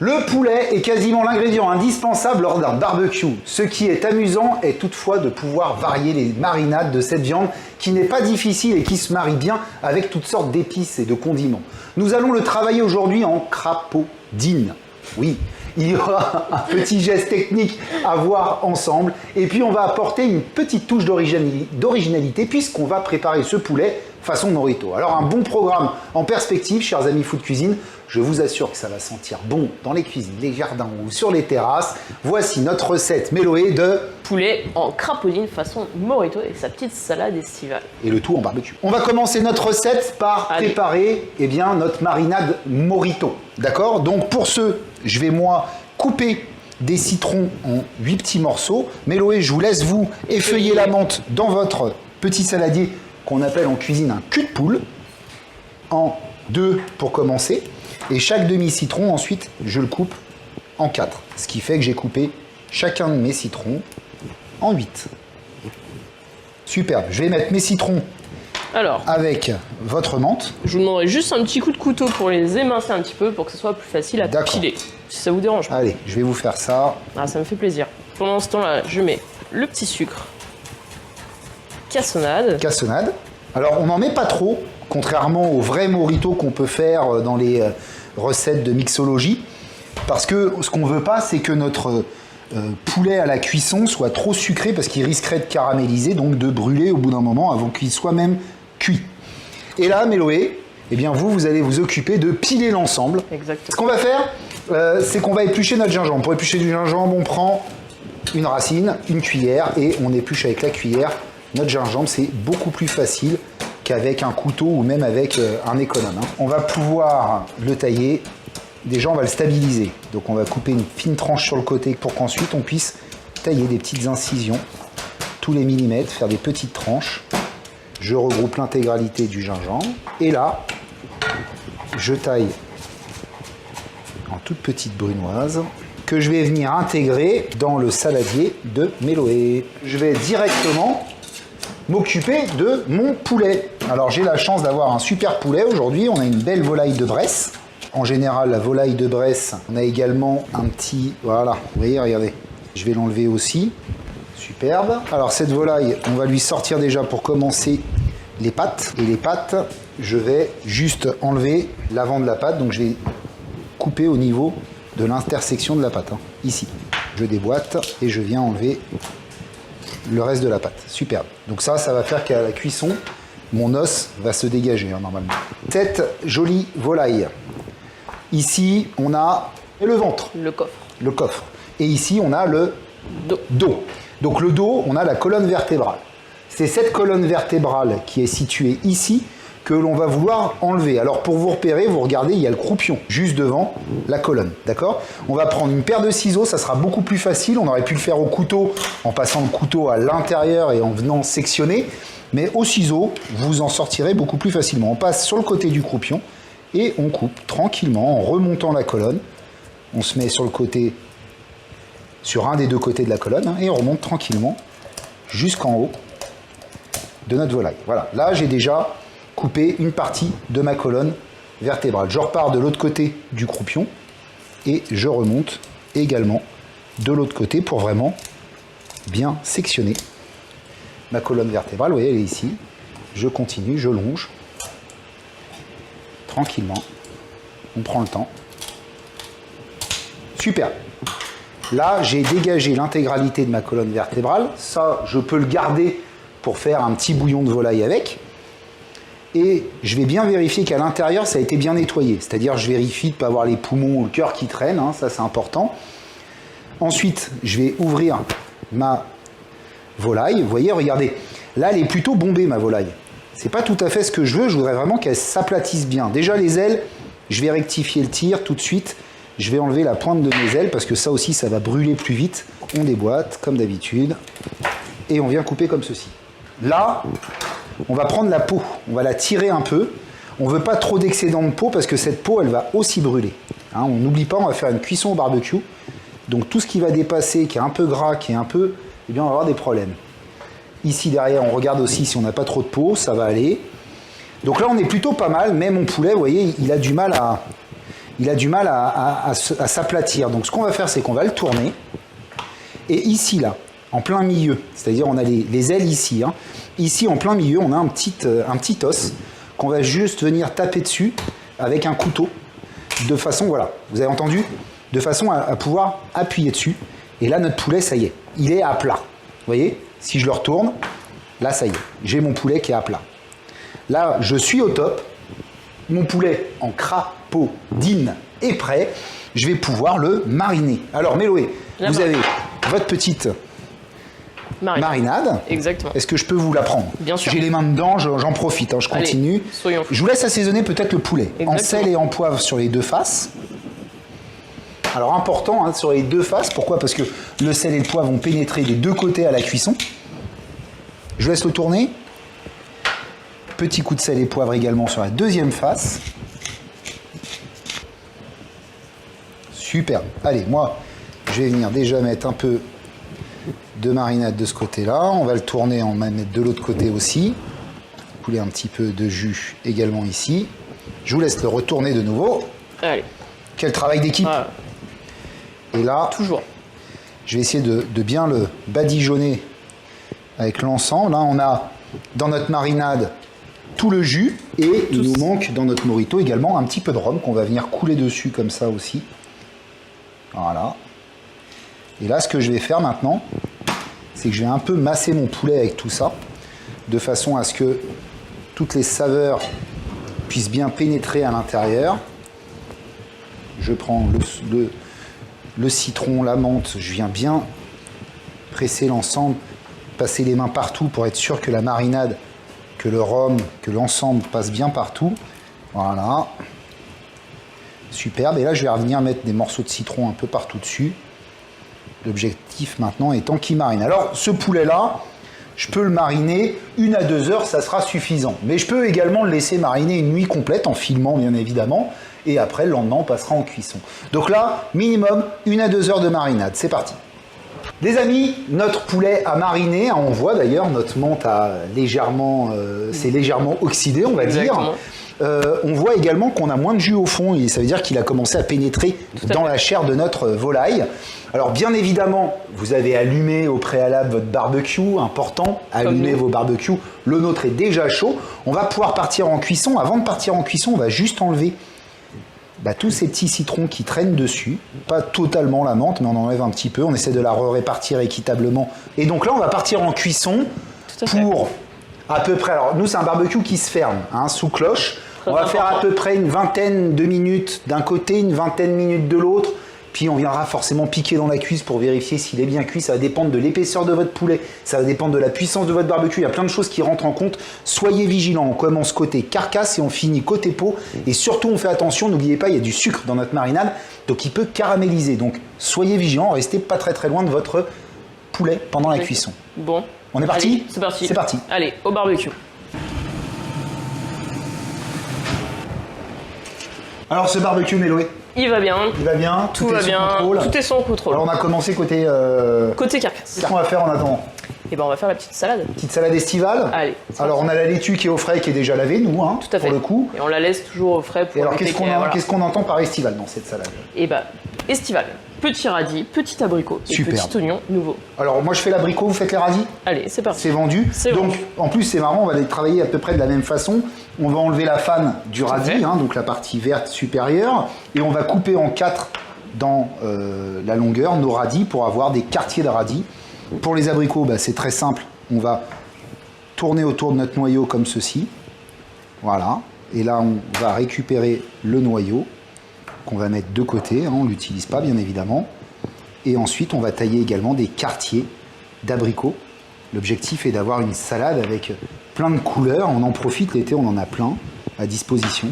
Le poulet est quasiment l'ingrédient indispensable lors d'un barbecue. Ce qui est amusant est toutefois de pouvoir varier les marinades de cette viande qui n'est pas difficile et qui se marie bien avec toutes sortes d'épices et de condiments. Nous allons le travailler aujourd'hui en crapaudine. Oui, il y aura un petit geste technique à voir ensemble et puis on va apporter une petite touche d'originalité puisqu'on va préparer ce poulet façon Morito. Alors un bon programme en perspective, chers amis Food Cuisine. Je vous assure que ça va sentir bon dans les cuisines, les jardins ou sur les terrasses. Voici notre recette Méloé de poulet en crapaudine façon Morito et sa petite salade estivale. Et le tout en barbecue. On va commencer notre recette par préparer notre marinade Morito. D'accord? Donc pour ce, je vais moi couper des citrons en 8 petits morceaux. Méloé, je vous laisse vous effeuiller la menthe dans votre petit saladier qu'on appelle en cuisine un cul de poule. En 2 pour commencer. Et chaque demi-citron, ensuite, je le coupe en 4. Ce qui fait que j'ai coupé chacun de mes citrons en 8. Superbe. Je vais mettre mes citrons avec votre menthe. Je vous demanderai juste un petit coup de couteau pour les émincer un petit peu, pour que ce soit plus facile à piler. Si ça vous dérange. Allez, je vais vous faire ça. Ah, ça me fait plaisir. Pendant ce temps-là, je mets le petit sucre. Cassonade. Cassonade. Alors, on n'en met pas trop. Contrairement au vrai Morito qu'on peut faire dans les recettes de mixologie. Parce que ce qu'on ne veut pas, c'est que notre poulet à la cuisson soit trop sucré parce qu'il risquerait de caraméliser, donc de brûler au bout d'un moment avant qu'il soit même cuit. Et là, Méloé, eh bien vous allez vous occuper de piler l'ensemble. Exactement. Ce qu'on va faire, c'est qu'on va éplucher notre gingembre. Pour éplucher du gingembre, on prend une racine, une cuillère et on épluche avec la cuillère notre gingembre. C'est beaucoup plus facile qu'avec un couteau ou même avec un économe. On va pouvoir le tailler. Déjà, on va le stabiliser. Donc, on va couper une fine tranche sur le côté pour qu'ensuite, on puisse tailler des petites incisions tous les millimètres, faire des petites tranches. Je regroupe l'intégralité du gingembre. Et là, je taille en toutes petites brunoises que je vais venir intégrer dans le saladier de Méloé. Je vais directement m'occuper de mon poulet. Alors j'ai la chance d'avoir un super poulet aujourd'hui, on a une belle volaille de Bresse. En général, la volaille de Bresse, on a également un petit... Voilà, vous voyez, regardez. Je vais l'enlever aussi. Superbe. Alors cette volaille, on va lui sortir déjà pour commencer les pattes. Et les pattes, je vais juste enlever l'avant de la patte. Donc je vais couper au niveau de l'intersection de la patte. Hein, ici. Je déboîte et je viens enlever le reste de la pâte. Superbe. Donc ça va faire qu'à la cuisson, mon os va se dégager normalement. Cette jolie volaille. Ici, on a le ventre. Le coffre. Le coffre. Et ici, on a le dos. Donc le dos, on a la colonne vertébrale. C'est cette colonne vertébrale qui est située ici que l'on va vouloir enlever. Alors pour vous repérer, vous regardez, il y a le croupion juste devant la colonne, d'accord? On va prendre une paire de ciseaux, ça sera beaucoup plus facile. On aurait pu le faire au couteau en passant le couteau à l'intérieur et en venant sectionner. Mais au ciseau, vous en sortirez beaucoup plus facilement. On passe sur le côté du croupion et on coupe tranquillement en remontant la colonne. On se met sur le côté, sur un des deux côtés de la colonne et on remonte tranquillement jusqu'en haut de notre volaille. Voilà, là j'ai déjà coupé une partie de ma colonne vertébrale. Je repars de l'autre côté du croupion et je remonte également de l'autre côté pour vraiment bien sectionner ma colonne vertébrale. Vous voyez, elle est ici. Je continue, je longe tranquillement. On prend le temps. Super. Là, j'ai dégagé l'intégralité de ma colonne vertébrale. Ça, je peux le garder pour faire un petit bouillon de volaille avec. Et je vais bien vérifier qu'à l'intérieur, ça a été bien nettoyé. C'est-à-dire, je vérifie de ne pas avoir les poumons ou le cœur qui traînent. Hein, ça, c'est important. Ensuite, je vais ouvrir ma volaille. Vous voyez, regardez. Là, elle est plutôt bombée, ma volaille. C'est pas tout à fait ce que je veux. Je voudrais vraiment qu'elle s'aplatisse bien. Déjà, les ailes, je vais rectifier le tir tout de suite. Je vais enlever la pointe de mes ailes parce que ça aussi, ça va brûler plus vite. On déboîte, comme d'habitude. Et on vient couper comme ceci. Là, on va prendre la peau. On va la tirer un peu. On ne veut pas trop d'excédent de peau parce que cette peau, elle va aussi brûler. Hein, on n'oublie pas, on va faire une cuisson au barbecue. Donc tout ce qui va dépasser, qui est un peu gras, qui est un peu... Eh bien, on va avoir des problèmes. Ici, derrière, on regarde aussi si on n'a pas trop de peau. Ça va aller. Donc là, on est plutôt pas mal. Mais mon poulet, vous voyez, il a du mal à... il a du mal à s'aplatir. Donc ce qu'on va faire, c'est qu'on va le tourner. Et ici, là, en plein milieu, c'est-à-dire on a les ailes ici. Hein. Ici, en plein milieu, on a un petit os qu'on va juste venir taper dessus avec un couteau. De façon, voilà, vous avez entendu? De façon à pouvoir appuyer dessus. Et là, notre poulet, ça y est, il est à plat. Vous voyez? Si je le retourne, là, ça y est, j'ai mon poulet qui est à plat. Là, je suis au top. Mon poulet en crapaudine est prêt. Je vais pouvoir le mariner. Alors, Méloé, vous avez votre petite marinade. Exactement. Est-ce que je peux vous la prendre? Bien sûr. J'ai les mains dedans, j'en profite, hein, je continue. Allez, soyons fous. Je vous laisse assaisonner peut-être le poulet. Exactement. En sel et en poivre sur les deux faces. Alors important hein, sur les deux faces, pourquoi? Parce que le sel et le poivre vont pénétrer des deux côtés à la cuisson. Je vous laisse le tourner. Petit coup de sel et poivre également sur la deuxième face. Super. Allez, moi, je vais venir déjà mettre un peu de marinade de ce côté-là. On va le tourner, on va mettre de l'autre côté aussi. Couler un petit peu de jus également ici. Je vous laisse le retourner de nouveau. Allez. Quel travail d'équipe. Voilà. Et là, Toujours. je vais essayer de bien le badigeonner avec l'ensemble. Là, on a dans notre marinade tout le jus et il nous manque dans notre mojito également un petit peu de rhum qu'on va venir couler dessus comme ça aussi. Voilà. Et là, ce que je vais faire maintenant, c'est que je vais un peu masser mon poulet avec tout ça, de façon à ce que toutes les saveurs puissent bien pénétrer à l'intérieur. Je prends le citron, la menthe, je viens bien presser l'ensemble, passer les mains partout pour être sûr que la marinade, que le rhum, que l'ensemble passe bien partout. Voilà. Superbe. Et là, je vais revenir mettre des morceaux de citron un peu partout dessus. L'objectif maintenant étant qu'il marine. Alors, ce poulet-là, je peux le mariner 1 à 2 heures, ça sera suffisant. Mais je peux également le laisser mariner une nuit complète en filmant, bien évidemment. Et après, le lendemain, on passera en cuisson. Donc là, minimum 1 à 2 heures de marinade. C'est parti. Les amis, notre poulet a mariné. On voit d'ailleurs, notre menthe a légèrement, c'est légèrement oxydé, on va Exactement. dire. On voit également qu'on a moins de jus au fond. Et ça veut dire qu'il a commencé à pénétrer dans la chair de notre volaille. Alors bien évidemment, vous avez allumé au préalable votre barbecue, important, allumez vos barbecues. Le nôtre est déjà chaud. On va pouvoir partir en cuisson. Avant de partir en cuisson, on va juste enlever tous ces petits citrons qui traînent dessus. Pas totalement la menthe, mais on enlève un petit peu. On essaie de la répartir équitablement. Et donc là, on va partir en cuisson pour à peu près... Alors nous, c'est un barbecue qui se ferme, hein, sous cloche. On va faire à peu près une vingtaine de minutes d'un côté, une vingtaine de minutes de l'autre. Puis on viendra forcément piquer dans la cuisse pour vérifier s'il est bien cuit. Ça va dépendre de l'épaisseur de votre poulet, ça va dépendre de la puissance de votre barbecue. Il y a plein de choses qui rentrent en compte. Soyez vigilants. On commence côté carcasse et on finit côté peau. Et surtout, on fait attention. N'oubliez pas, il y a du sucre dans notre marinade, donc il peut caraméliser. Donc soyez vigilants. Restez pas très loin de votre poulet pendant la cuisson. Bon. On est parti? C'est parti. C'est parti. Allez, au barbecue. Alors ce barbecue, Méloé, il va bien. il va bien, Tout va est sous bien. contrôle. Tout est sans contrôle. Alors on a commencé côté... Côté carcasse. Qu'est-ce qu'on va faire en attendant? Et ben on va faire la petite salade. Petite salade estivale. Allez. Alors on a la laitue qui est au frais, qui est déjà lavée, nous, hein, Tout à fait. pour le coup. Et on la laisse toujours au frais pour Et alors éviter qu'est-ce qu'elle- qu'on entend par estivale dans cette salade? Et bah, estival. Petit radis, petit abricot et Superbe. petit oignon nouveau. Alors moi je fais l'abricot, vous faites les radis? Allez, c'est parti. C'est vendu. C'est Donc vendu. en plus c'est marrant, on va les travailler à peu près de la même façon. On va enlever la fan du radis, fait. hein, donc la partie verte supérieure, et on va couper en 4 dans la longueur nos radis pour avoir des quartiers de radis. Pour les abricots, c'est très simple. On va tourner autour de notre noyau comme ceci. Voilà. Et là on va récupérer le noyau qu'on va mettre de côté, hein, on ne l'utilise pas bien évidemment. Et ensuite on va tailler également des quartiers d'abricots. L'objectif est d'avoir une salade avec plein de couleurs. On en profite, l'été on en a plein à disposition.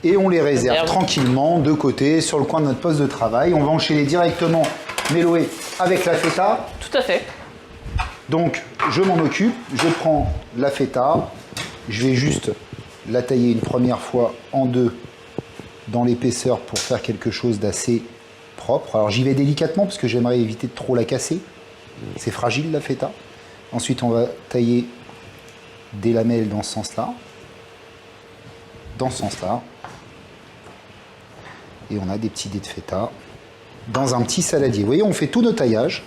Et on les réserve tranquillement de côté sur le coin de notre poste de travail. On va enchaîner directement, Méloé, avec la feta. Tout à fait. Donc je m'en occupe, je prends la feta, je vais juste la tailler une première fois en deux dans l'épaisseur pour faire quelque chose d'assez propre. Alors j'y vais délicatement parce que j'aimerais éviter de trop la casser. C'est fragile la feta. Ensuite on va tailler des lamelles dans ce sens-là. Dans ce sens-là. Et on a des petits dés de feta dans un petit saladier. Vous voyez, on fait tous nos taillages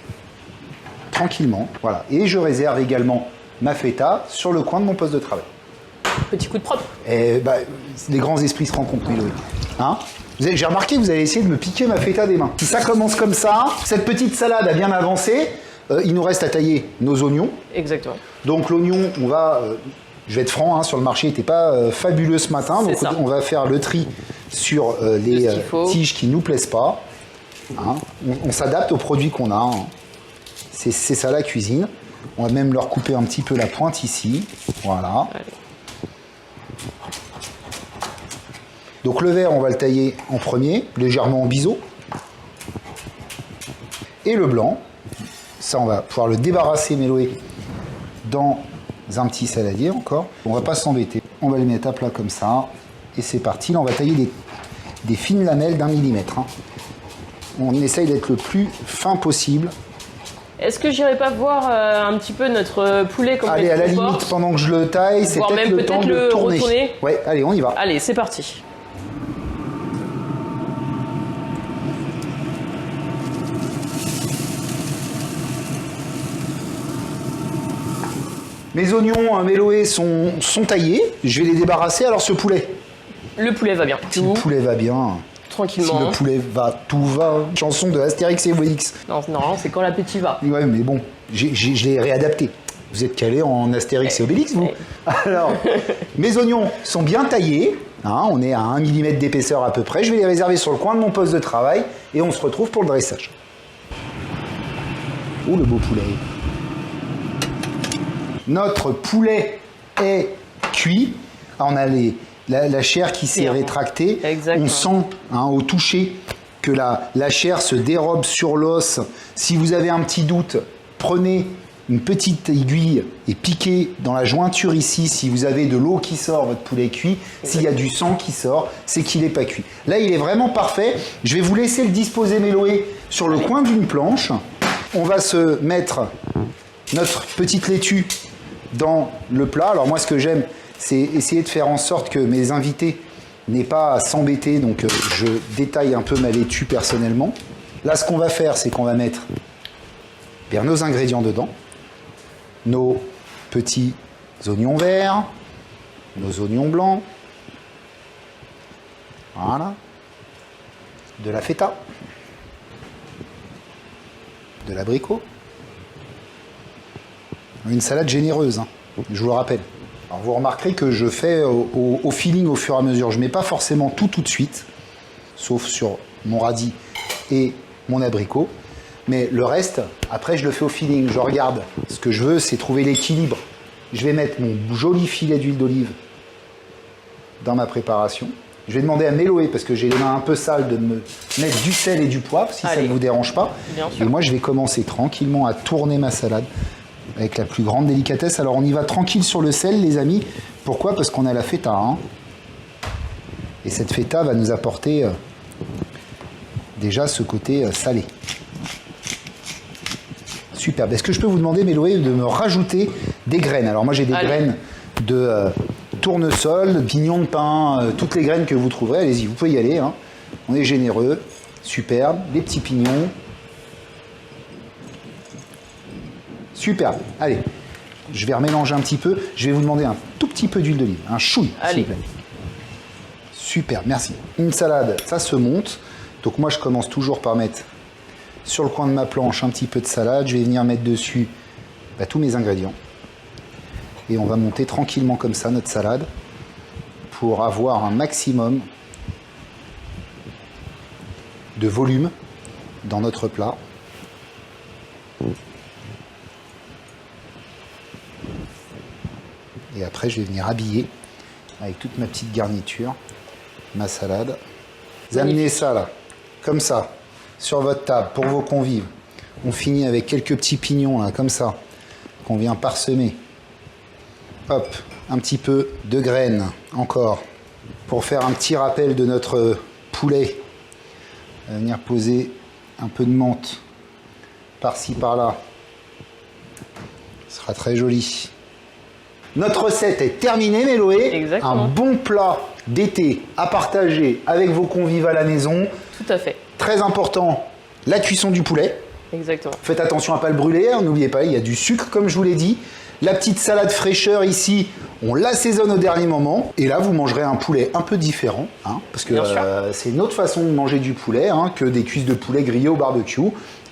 tranquillement. Voilà. Et je réserve également ma feta sur le coin de mon poste de travail. Petit coup de propre. Et bah, les grands esprits se rencontrent, Méloé. Hein? J'ai remarqué que vous avez essayé de me piquer ma feta des mains. Si ça commence comme ça, cette petite salade a bien avancé. Il nous reste à tailler nos oignons. Exactement. Donc l'oignon, on va... je vais être franc, hein, sur le marché, il n'était pas fabuleux ce matin. Donc on va faire le tri sur les tiges qui ne nous plaisent pas. Hein. On s'adapte aux produits qu'on a. Hein. C'est ça la cuisine. On va même leur couper un petit peu la pointe ici. Voilà. Allez. Donc le vert, on va le tailler en premier, légèrement en biseau. Et le blanc, ça on va pouvoir le débarrasser, Méloé, dans un petit saladier encore. On va pas s'embêter. On va les mettre à plat comme ça. Et c'est parti. Là, on va tailler des fines lamelles d'1 millimètre. Hein. On essaye d'être le plus fin possible. Est-ce que j'irai pas voir un petit peu notre poulet comme allez, à la limite, pendant que je le taille, c'est peut-être le temps de le tourner. Ouais, allez, on y va. Allez, c'est parti. Mes oignons Méloé sont taillés. Je vais les débarrasser. Alors ce poulet. Le poulet va bien. Si le poulet va bien. Tranquillement. Si le poulet va, tout va. Chanson de Astérix et Obélix. Non, c'est quand l'appétit va. Ouais, mais bon, je l'ai réadapté. Vous êtes calé en Astérix et Obélix, vous? Alors, mes oignons sont bien taillés. Hein, on est à 1 mm d'épaisseur à peu près. Je vais les réserver sur le coin de mon poste de travail et on se retrouve pour le dressage. Oh, le beau poulet. Notre poulet est cuit. On a la chair qui s'est rétractée. Exactement. On sent au toucher que la chair se dérobe sur l'os. Si vous avez un petit doute, prenez une petite aiguille et piquez dans la jointure ici. Si vous avez de l'eau qui sort, votre poulet est cuit. S'il y a du sang qui sort, c'est qu'il n'est pas cuit. Là, il est vraiment parfait. Je vais vous laisser le disposer, Méloé, sur le coin d'une planche. On va se mettre notre petite laitue dans le plat. Alors moi, ce que j'aime, c'est essayer de faire en sorte que mes invités n'aient pas à s'embêter. Donc je détaille un peu ma laitue personnellement. Là, ce qu'on va faire, c'est qu'on va mettre bien nos ingrédients dedans. Nos petits oignons verts, nos oignons blancs. Voilà. De la feta. De l'abricot. Une salade généreuse, hein, je vous le rappelle. Alors vous remarquerez que je fais au feeling au fur et à mesure. Je ne mets pas forcément tout de suite, sauf sur mon radis et mon abricot. Mais le reste, après, je le fais au feeling. Je regarde. Ce que je veux, c'est trouver l'équilibre. Je vais mettre mon joli filet d'huile d'olive dans ma préparation. Je vais demander à Méloé, parce que j'ai les mains un peu sales, de me mettre du sel et du poivre, si ça ne vous dérange pas. Bien sûr. Et moi, je vais commencer tranquillement à tourner ma salade avec la plus grande délicatesse. Alors, on y va tranquille sur le sel, les amis. Pourquoi? Parce qu'on a la feta. Hein. Et cette feta va nous apporter déjà ce côté salé. Superbe. Est-ce que je peux vous demander, Méloé, de me rajouter des graines? Alors, moi, j'ai des graines de tournesol, pignons de pain, toutes les graines que vous trouverez. Allez-y, vous pouvez y aller. Hein. On est généreux. Superbe. Les petits pignons. Superbe. Allez, je vais remélanger un petit peu. Je vais vous demander un tout petit peu d'huile d'olive. Un chouille, s'il vous plaît. Super, merci. Une salade, ça se monte. Donc moi, je commence toujours par mettre sur le coin de ma planche un petit peu de salade. Je vais venir mettre dessus tous mes ingrédients. Et on va monter tranquillement comme ça notre salade pour avoir un maximum de volume dans notre plat. Et après, je vais venir habiller avec toute ma petite garniture, ma salade. Vous amenez ça là, comme ça, sur votre table pour vos convives. On finit avec quelques petits pignons là, comme ça, qu'on vient parsemer. Hop, un petit peu de graines encore pour faire un petit rappel de notre poulet. On va venir poser un peu de menthe par-ci par-là. Ce sera très joli. Notre recette est terminée, Méloé. Exactement. Un bon plat d'été à partager avec vos convives à la maison. Tout à fait. Très important, la cuisson du poulet. Exactement. Faites attention à ne pas le brûler, n'oubliez pas, il y a du sucre comme je vous l'ai dit. La petite salade fraîcheur ici, on l'assaisonne au dernier moment. Et là, vous mangerez un poulet un peu différent, hein, parce que c'est une autre façon de manger du poulet que des cuisses de poulet grillées au barbecue.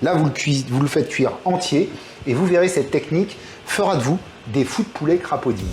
Là, vous le faites cuire entier et vous verrez, cette technique fera de vous des fous de poulet crapaudines.